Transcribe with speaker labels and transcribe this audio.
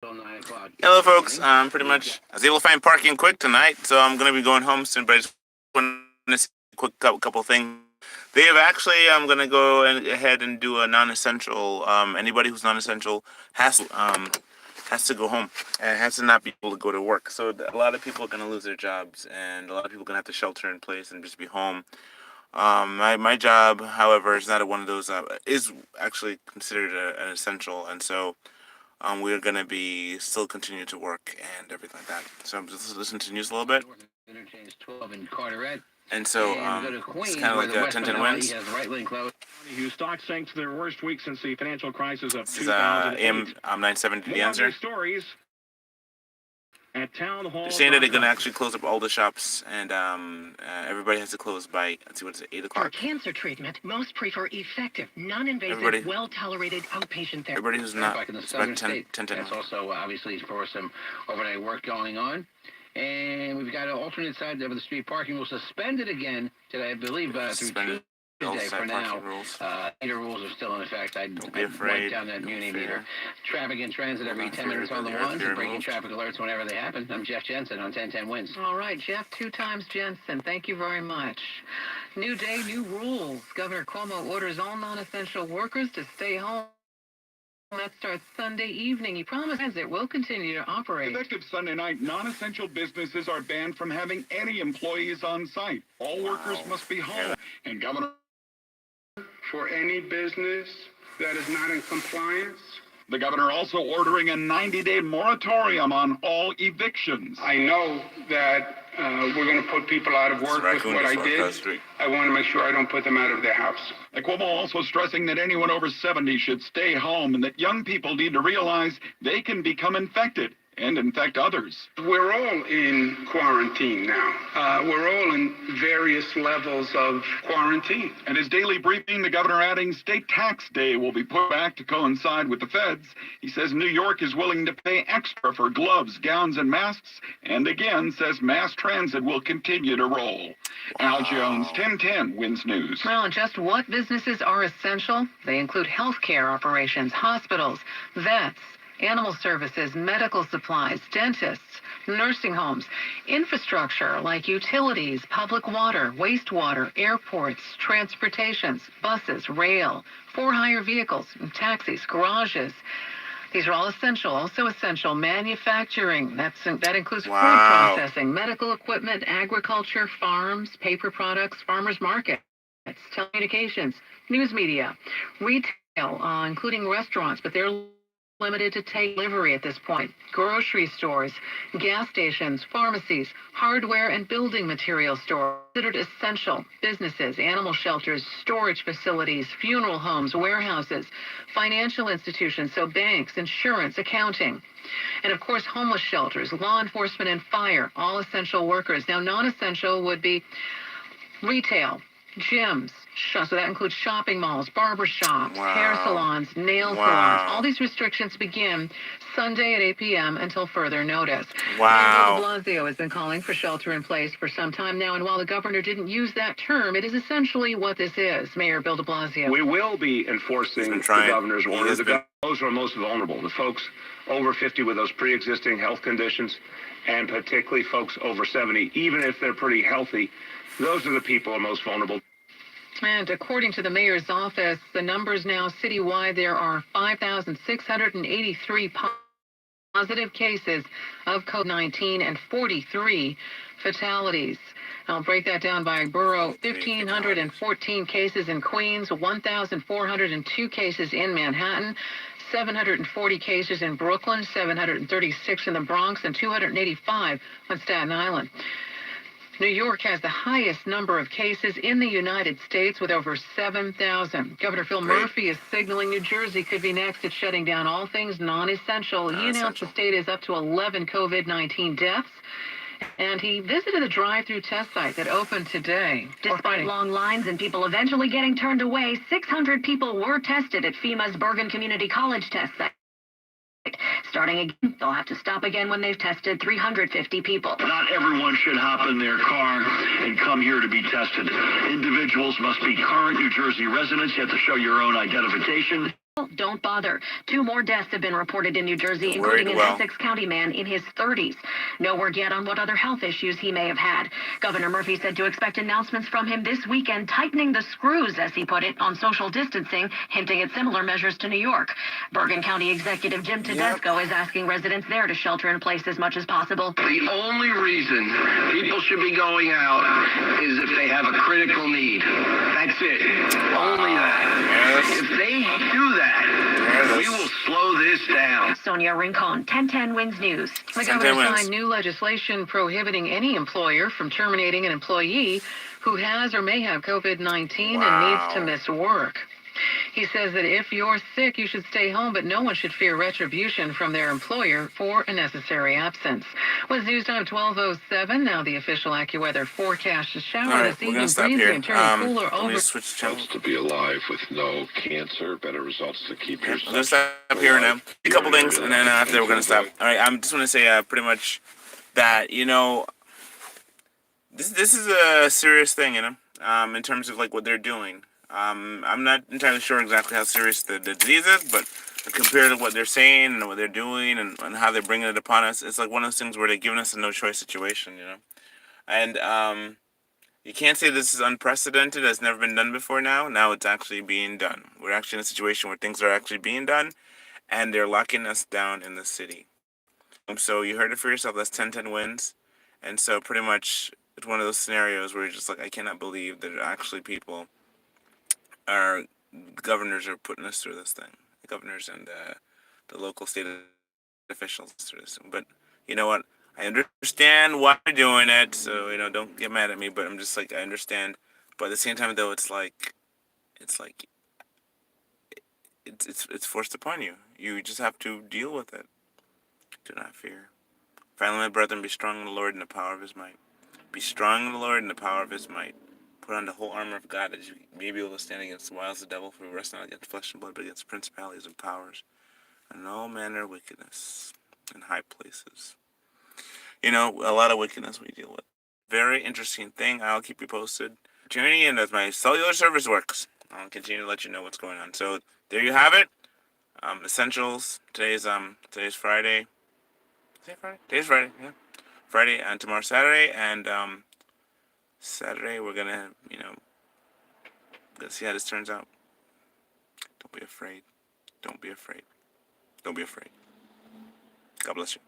Speaker 1: Hello, folks. Pretty much, I was able to find parking quick tonight, so I'm gonna be going home soon. But I just want to say a quick couple things. They have actually. I'm gonna go ahead and do a non-essential. Anybody who's non-essential has to go home and has to not be able to go to work. So a lot of people are gonna lose their jobs, and a lot of people are gonna have to shelter in place and just be home. My job, however, is not one of those. Is actually considered an essential, and so we're gonna be still continue to work and everything like that. So I'm just listening to the news a little bit. And so it's kind of like 10-10 wins.
Speaker 2: Whose stock sank to their worst week since the financial crisis of
Speaker 1: This is AM 970 The Answer.
Speaker 2: Stories at Town Hall.
Speaker 1: They're saying that they're gonna actually close up all the shops, and everybody has to close by, let's see, what is it, 8 o'clock?
Speaker 3: For cancer treatment, most prefer effective, non-invasive, well-tolerated outpatient therapy.
Speaker 1: Everybody who's not
Speaker 4: back in the southern
Speaker 1: 10,
Speaker 4: state. That's also obviously for some overnight work going on. And we've got an alternate side of the street parking rules suspended again today, I believe, through Tuesday for now. Meter rules are still in effect. I'd write down that muni meter. Traffic and transit every 10 minutes on the ones and breaking traffic alerts whenever they happen. I'm Jeff Jensen on 1010 Wins.
Speaker 3: All right, Jeff, 2 times Jensen. Thank you very much. New day, new rules. Governor Cuomo orders all non-essential workers to stay home. That starts Sunday evening. He promises it will continue to operate.
Speaker 5: Effective Sunday night, non-essential businesses are banned from having any employees on site. All workers must be home. And Governor,
Speaker 6: for any business that is not in compliance.
Speaker 5: The governor also ordering a 90-day moratorium on all evictions.
Speaker 6: I know that we're going to put people out of work with what I did. I want to make sure I don't put them out of their house.
Speaker 5: And Cuomo also stressing that anyone over 70 should stay home and that young people need to realize they can become infected and infect others.
Speaker 6: We're all in quarantine now. We're all in various levels of quarantine.
Speaker 5: And his daily briefing, the governor adding state tax day will be put back to coincide with the feds. He says New York is willing to pay extra for gloves, gowns, and masks, and again says mass transit will continue to roll. Al Jones, 1010 Wins News.
Speaker 3: Well, and just what businesses are essential? They include healthcare operations, hospitals, vets, animal services, medical supplies, dentists, nursing homes, infrastructure like utilities, public water, wastewater, airports, transportations, buses, rail, for-hire vehicles, taxis, garages. These are all essential. Also essential manufacturing. That includes food processing, medical equipment, agriculture, farms, paper products, farmers markets, telecommunications, news media, retail, including restaurants, but they're limited to take delivery at this point. Grocery stores, gas stations, pharmacies, hardware and building material stores considered essential. Businesses, animal shelters, storage facilities, funeral homes, warehouses, financial institutions, so banks, insurance, accounting. And of course, homeless shelters, law enforcement and fire, all essential workers. Now, non-essential would be retail, gyms, so that includes shopping malls, barber shops, hair salons, nail salons. All these restrictions begin Sunday at 8 p.m. until further notice. Mayor de Blasio has been calling for shelter in place for some time now, and while the governor didn't use that term, it is essentially what this is. Mayor Bill de Blasio.
Speaker 7: We will be enforcing the governor's order. Those who are most vulnerable, the folks over 50 with those pre-existing health conditions, and particularly folks over 70, even if they're pretty healthy, those are the people who are most vulnerable.
Speaker 3: And according to the mayor's office, the numbers now citywide, there are 5,683 positive cases of COVID-19 and 43 fatalities. I'll break that down by borough. 1,514 cases in Queens, 1,402 cases in Manhattan, 740 cases in Brooklyn, 736 in the Bronx, and 285 on Staten Island. New York has the highest number of cases in the United States with over 7,000. Governor Phil Murphy is signaling New Jersey could be next at shutting down all things non-essential. He announced the state is up to 11 COVID-19 deaths. And he visited a drive-through test site that opened today.
Speaker 8: Despite long lines and people eventually getting turned away, 600 people were tested at FEMA's Bergen Community College test site. Starting again, they'll have to stop again when they've tested 350 people.
Speaker 9: Not everyone should hop in their car and come here to be tested. Individuals must be current New Jersey residents. You have to show your own identification.
Speaker 8: Don't bother. 2 more deaths have been reported in New Jersey, including an Essex County man in his 30s. No word yet on what other health issues he may have had. Governor Murphy said to expect announcements from him this weekend, tightening the screws, as he put it, on social distancing, hinting at similar measures to New York. Bergen County Executive Jim Tedesco is asking residents there to shelter in place as much as possible.
Speaker 9: The only reason people should be going out is if they have a critical need. That's it. Only that. If they do that, we will slow this down.
Speaker 8: Sonia Rincon, 1010 Wins News.
Speaker 3: The governor signed new legislation prohibiting any employer from terminating an employee who has or may have COVID-19 and needs to miss work. He says that if you're sick, you should stay home, but no one should fear retribution from their employer for a necessary absence. Was news time 12:07. Now the official AccuWeather forecast is shower this evening, breezy and turning cooler over.
Speaker 1: Switch channels
Speaker 10: to be alive with no cancer, better results to keep yourself.
Speaker 1: I'm gonna stop here now. A couple things, and then after we're gonna stop. All right, I'm just gonna say pretty much that this is a serious thing, in terms of like what they're doing. I'm not entirely sure exactly how serious the disease is, but compared to what they're saying and what they're doing and how they're bringing it upon us, it's like one of those things where they're giving us a no-choice situation, And you can't say this is unprecedented. It's never been done before now. Now it's actually being done. We're actually in a situation where things are actually being done, and they're locking us down in the city. So you heard it for yourself. That's 10-10 wins. And so pretty much it's one of those scenarios where you're just like, I cannot believe that actually people... Our governors are putting us through this thing. The governors and the local state officials through this thing. But you know what? I understand why they're doing it, so don't get mad at me. But I'm just like, I understand. But at the same time, though, it's forced upon you. You just have to deal with it. Do not fear. Finally, my brethren, be strong in the Lord and the power of His might. Be strong in the Lord and the power of His might. Put on the whole armor of God that you may be able to stand against the wiles of the devil, for we wrestle not against flesh and blood, but against principalities and powers, and all manner of wickedness in high places. A lot of wickedness we deal with. Very interesting thing. I'll keep you posted. Opportunity, and as my cellular service works, I'll continue to let you know what's going on. So there you have it. Essentials. Today's Friday. Is it Friday? Today's Friday. Yeah, Friday, and tomorrow Saturday, and Saturday we're gonna see how this turns out. Don't be afraid. Don't be afraid. Don't be afraid. God bless you.